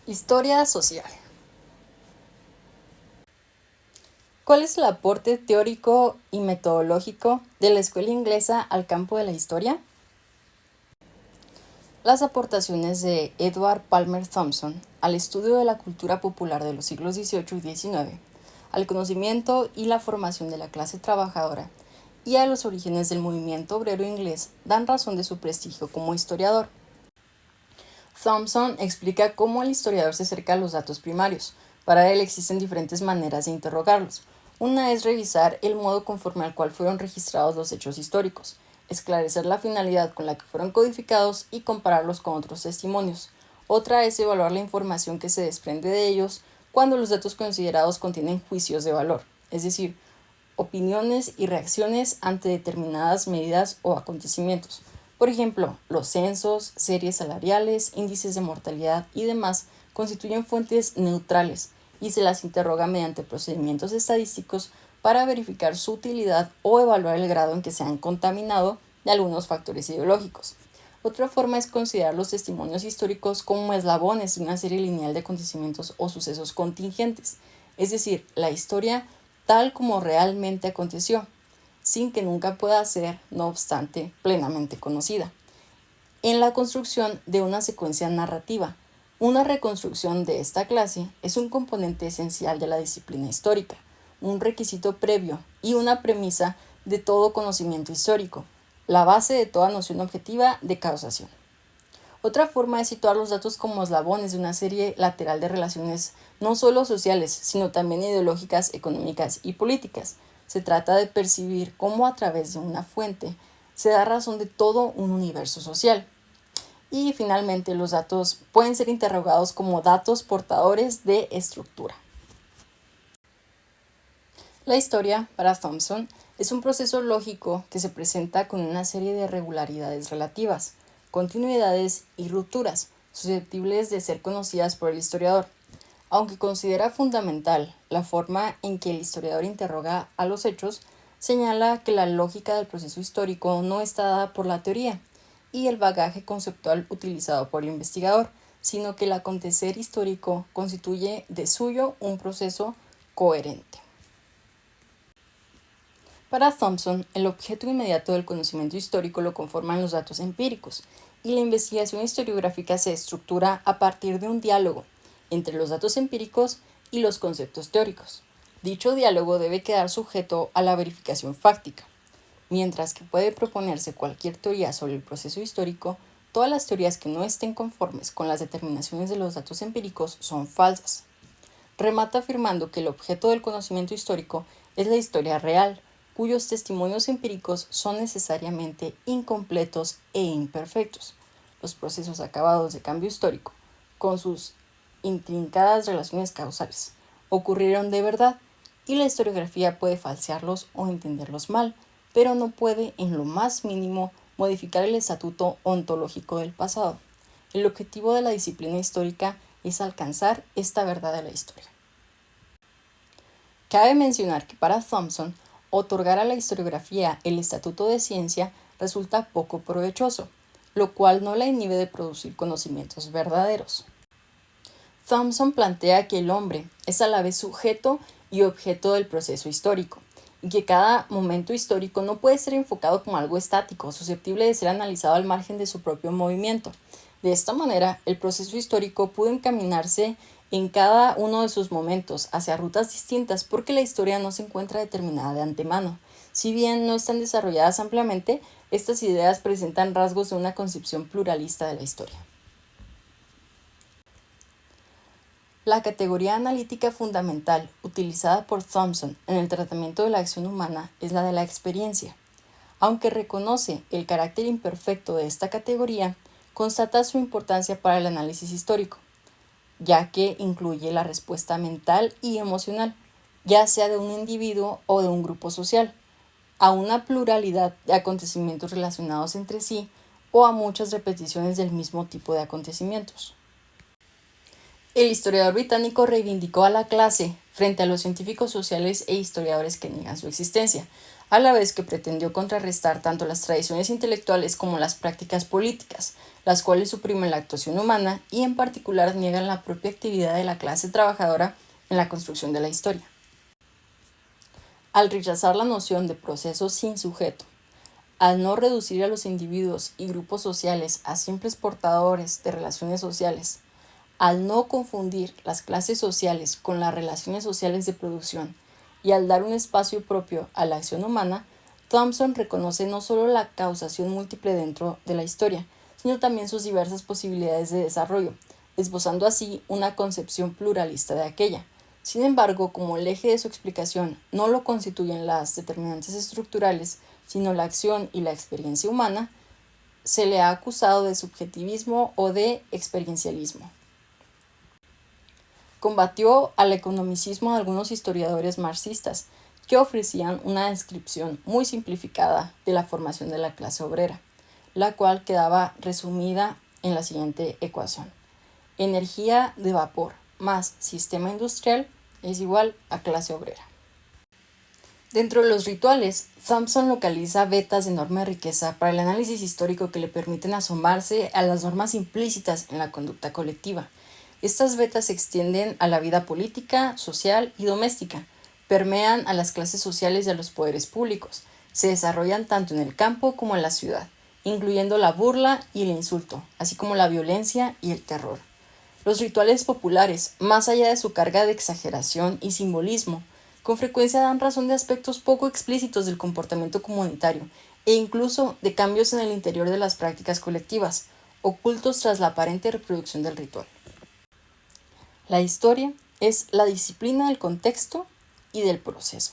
Historia social. ¿Cuál es el aporte teórico y metodológico de la escuela inglesa al campo de la historia? Las aportaciones de Edward Palmer Thompson al estudio de la cultura popular de los siglos XVIII y XIX, al conocimiento y la formación de la clase trabajadora y a los orígenes del movimiento obrero inglés dan razón de su prestigio como historiador. Thompson explica cómo el historiador se acerca a los datos primarios. Para él existen diferentes maneras de interrogarlos. Una es revisar el modo conforme al cual fueron registrados los hechos históricos, esclarecer la finalidad con la que fueron codificados y compararlos con otros testimonios. Otra es evaluar la información que se desprende de ellos cuando los datos considerados contienen juicios de valor, es decir, opiniones y reacciones ante determinadas medidas o acontecimientos. Por ejemplo, los censos, series salariales, índices de mortalidad y demás constituyen fuentes neutrales y se las interroga mediante procedimientos estadísticos para verificar su utilidad o evaluar el grado en que se han contaminado de algunos factores ideológicos. Otra forma es considerar los testimonios históricos como eslabones de una serie lineal de acontecimientos o sucesos contingentes, es decir, la historia tal como realmente aconteció, sin que nunca pueda ser, no obstante, plenamente conocida. En la construcción de una secuencia narrativa, una reconstrucción de esta clase es un componente esencial de la disciplina histórica, un requisito previo y una premisa de todo conocimiento histórico, la base de toda noción objetiva de causación. Otra forma es situar los datos como eslabones de una serie lateral de relaciones no solo sociales, sino también ideológicas, económicas y políticas. Se trata de percibir cómo a través de una fuente se da razón de todo un universo social. Y finalmente, los datos pueden ser interrogados como datos portadores de estructura. La historia, para Thompson, es un proceso lógico que se presenta con una serie de regularidades relativas, continuidades y rupturas, susceptibles de ser conocidas por el historiador. Aunque considera fundamental la forma en que el historiador interroga a los hechos, señala que la lógica del proceso histórico no está dada por la teoría y el bagaje conceptual utilizado por el investigador, sino que el acontecer histórico constituye de suyo un proceso coherente. Para Thompson, el objeto inmediato del conocimiento histórico lo conforman los datos empíricos, y la investigación historiográfica se estructura a partir de un diálogo entre los datos empíricos y los conceptos teóricos. Dicho diálogo debe quedar sujeto a la verificación fáctica. Mientras que puede proponerse cualquier teoría sobre el proceso histórico, todas las teorías que no estén conformes con las determinaciones de los datos empíricos son falsas. Remata afirmando que el objeto del conocimiento histórico es la historia real, cuyos testimonios empíricos son necesariamente incompletos e imperfectos. Los procesos acabados de cambio histórico, con sus intrincadas relaciones causales, ocurrieron de verdad, y la historiografía puede falsearlos o entenderlos mal, pero no puede en lo más mínimo modificar el estatuto ontológico del pasado. El objetivo de la disciplina histórica es alcanzar esta verdad de la historia. Cabe mencionar que para Thompson, otorgar a la historiografía el estatuto de ciencia resulta poco provechoso, lo cual no la inhibe de producir conocimientos verdaderos. Thompson plantea que el hombre es a la vez sujeto y objeto del proceso histórico, y que cada momento histórico no puede ser enfocado como algo estático, susceptible de ser analizado al margen de su propio movimiento. De esta manera, el proceso histórico pudo encaminarse en cada uno de sus momentos hacia rutas distintas porque la historia no se encuentra determinada de antemano. Si bien no están desarrolladas ampliamente, estas ideas presentan rasgos de una concepción pluralista de la historia. La categoría analítica fundamental utilizada por Thompson en el tratamiento de la acción humana es la de la experiencia. Aunque reconoce el carácter imperfecto de esta categoría, constata su importancia para el análisis histórico, ya que incluye la respuesta mental y emocional, ya sea de un individuo o de un grupo social, a una pluralidad de acontecimientos relacionados entre sí o a muchas repeticiones del mismo tipo de acontecimientos. El historiador británico reivindicó a la clase frente a los científicos sociales e historiadores que niegan su existencia, a la vez que pretendió contrarrestar tanto las tradiciones intelectuales como las prácticas políticas, las cuales suprimen la actuación humana y en particular niegan la propia actividad de la clase trabajadora en la construcción de la historia. Al rechazar la noción de proceso sin sujeto, al no reducir a los individuos y grupos sociales a simples portadores de relaciones sociales, al no confundir las clases sociales con las relaciones sociales de producción y al dar un espacio propio a la acción humana, Thompson reconoce no solo la causación múltiple dentro de la historia, sino también sus diversas posibilidades de desarrollo, esbozando así una concepción pluralista de aquella. Sin embargo, como el eje de su explicación no lo constituyen las determinantes estructurales, sino la acción y la experiencia humana, se le ha acusado de subjetivismo o de experiencialismo. Combatió al economicismo de algunos historiadores marxistas, que ofrecían una descripción muy simplificada de la formación de la clase obrera, la cual quedaba resumida en la siguiente ecuación: energía de vapor más sistema industrial es igual a clase obrera. Dentro de los rituales, Thompson localiza vetas de enorme riqueza para el análisis histórico que le permiten asomarse a las normas implícitas en la conducta colectiva. Estas vetas se extienden a la vida política, social y doméstica, permean a las clases sociales y a los poderes públicos, se desarrollan tanto en el campo como en la ciudad, incluyendo la burla y el insulto, así como la violencia y el terror. Los rituales populares, más allá de su carga de exageración y simbolismo, con frecuencia dan razón de aspectos poco explícitos del comportamiento comunitario e incluso de cambios en el interior de las prácticas colectivas, ocultos tras la aparente reproducción del ritual. La historia es la disciplina del contexto y del proceso.